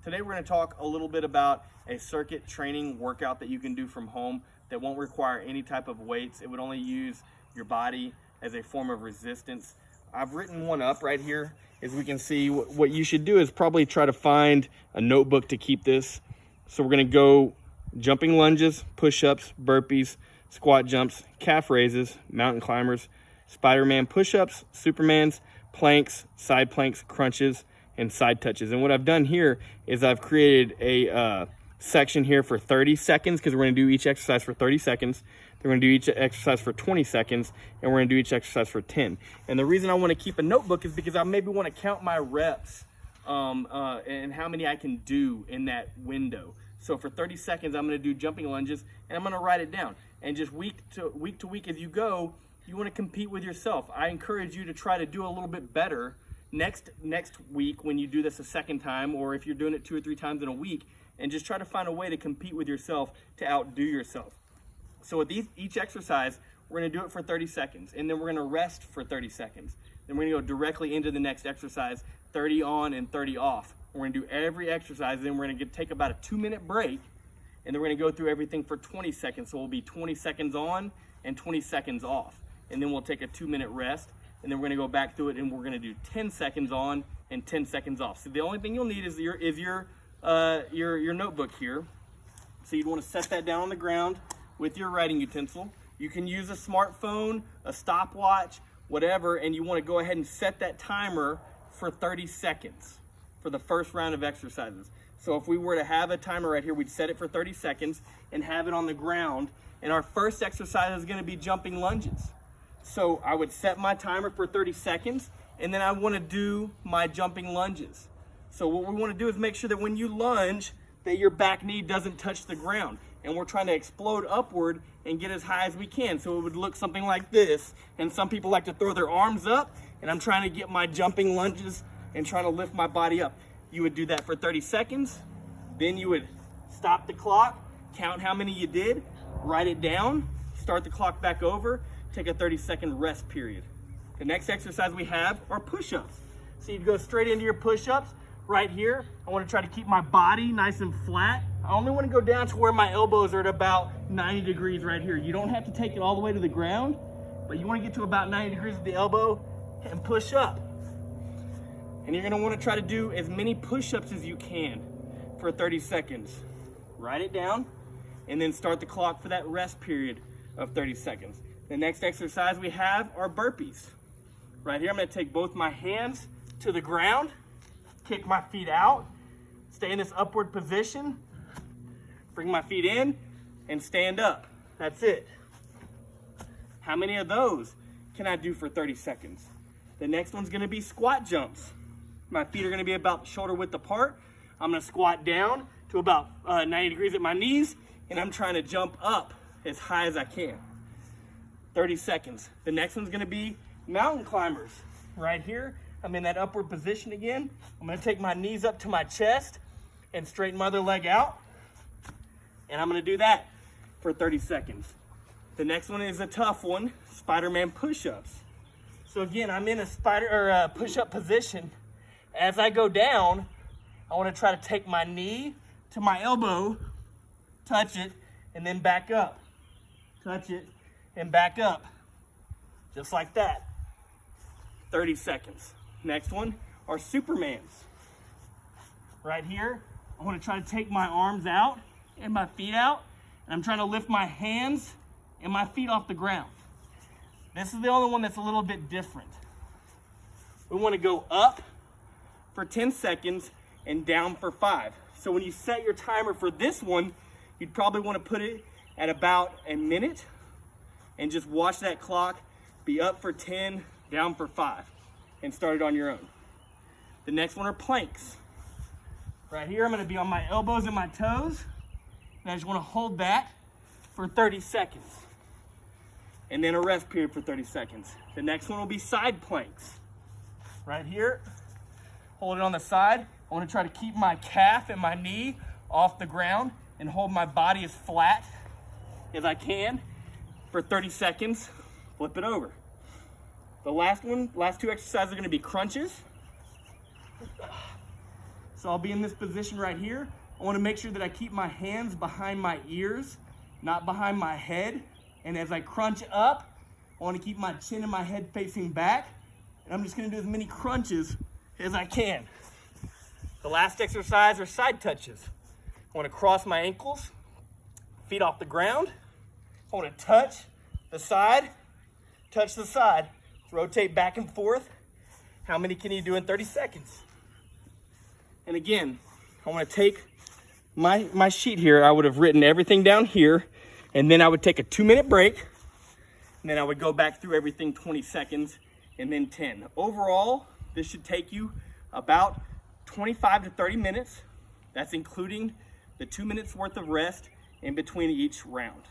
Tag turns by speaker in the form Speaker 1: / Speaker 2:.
Speaker 1: Today we're going to talk a little bit about a circuit training workout that you can do from home that won't require any type of weights. It would only use your body as a form of resistance. I've written one up right here. As we can see, what you should do is probably try to find a notebook to keep this. So we're going to go jumping lunges, push-ups, burpees, squat jumps, calf raises, mountain climbers, Spider-Man push-ups, Supermans, planks, side planks, crunches, and side touches. And what I've done here is I've created a section here for 30 seconds because we're going to do each exercise for 30 seconds. Then we're going to do each exercise for 20 seconds, and we're going to do each exercise for 10. And the reason I want to keep a notebook is because I maybe want to count my reps and how many I can do in that window. So for 30 seconds, I'm going to do jumping lunges, and I'm going to write it down. And just week to week as you go, you want to compete with yourself. I encourage you to try to do a little bit better next week when you do this a second time, or if you're doing it 2 or 3 times in a week, and just try to find a way to compete with yourself to outdo yourself. So with each exercise, we're going to do it for 30 seconds, and then we're going to rest for 30 seconds. Then we're going to go directly into the next exercise, 30 on and 30 off. We're going to do every exercise, and then we're going to take about a 2-minute break, and then we're going to go through everything for 20 seconds. So we'll be 20 seconds on and 20 seconds off. And then we'll take a 2-minute rest, and then we're going to go back through it, and we're going to do 10 seconds on and 10 seconds off. So the only thing you'll need is your notebook here. So you'd want to set that down on the ground with your writing utensil. You can use a smartphone, a stopwatch, whatever, and you want to go ahead and set that timer for 30 seconds for the first round of exercises. So if we were to have a timer right here, we'd set it for 30 seconds and have it on the ground. And our first exercise is going to be jumping lunges. So I would set my timer for 30 seconds, and then I want to do my jumping lunges. So what we want to do is make sure that when you lunge, that your back knee doesn't touch the ground. And we're trying to explode upward and get as high as we can. So it would look something like this. And some people like to throw their arms up, and I'm trying to get my jumping lunges and trying to lift my body up. You would do that for 30 seconds. Then you would stop the clock, count how many you did, write it down, start the clock back over, take a 30-second rest period. The next exercise we have are push-ups. So you'd go straight into your push-ups right here. I want to try to keep my body nice and flat. I only want to go down to where my elbows are at about 90 degrees right here. You don't have to take it all the way to the ground, but you want to get to about 90 degrees at the elbow and push up. And you're going to want to try to do as many push-ups as you can for 30 seconds. Write it down, and then start the clock for that rest period of 30 seconds. The next exercise we have are burpees. Right here, I'm going to take both my hands to the ground, kick my feet out, stay in this upward position, bring my feet in, and stand up. That's it. How many of those can I do for 30 seconds? The next one's going to be squat jumps. My feet are going to be about shoulder width apart. I'm going to squat down to about 90 degrees at my knees, and I'm trying to jump up as high as I can. 30 seconds. The next one's going to be mountain climbers. Right here, I'm in that upward position again. I'm going to take my knees up to my chest and straighten my other leg out. And I'm going to do that for 30 seconds. The next one is a tough one, Spider-Man push-ups. So again, I'm in a push-up position. As I go down, I want to try to take my knee to my elbow, touch it, and then back up. Touch it, and back up. Just like that. 30 seconds. Next one are Supermans. Right here, I want to try to take my arms out and my feet out, and I'm trying to lift my hands and my feet off the ground. This is the only one that's a little bit different. We want to go up for 10 seconds and down for 5. So when you set your timer for this one, you'd probably want to put it at about a minute and just watch that clock be up for 10, down for 5, and start it on your own. The next one are planks. Right here, I'm going to be on my elbows and my toes, and I just want to hold that for 30 seconds. And then a rest period for 30 seconds. The next one will be side planks. Right here, hold it on the side. I want to try to keep my calf and my knee off the ground and hold my body as flat as I can for 30 seconds. Flip it over. The last two exercises are going to be crunches.
Speaker 2: So I'll be in this position right here. I want to make sure that I keep my hands behind my ears, not behind my head. And as I crunch up, I want to keep my chin and my head facing back. And I'm just going to do as many crunches as I can. The last exercise are side touches. I want to cross my ankles, feet off the ground. I want to touch the side, rotate back and forth. How many can you do in 30 seconds? And again, I want to take my sheet here. I would have written everything down here, and then I would take a 2-minute break, and then I would go back through everything 20 seconds, and then 10. Overall, this should take you about 25 to 30 minutes. That's including the 2 minutes worth of rest in between each round.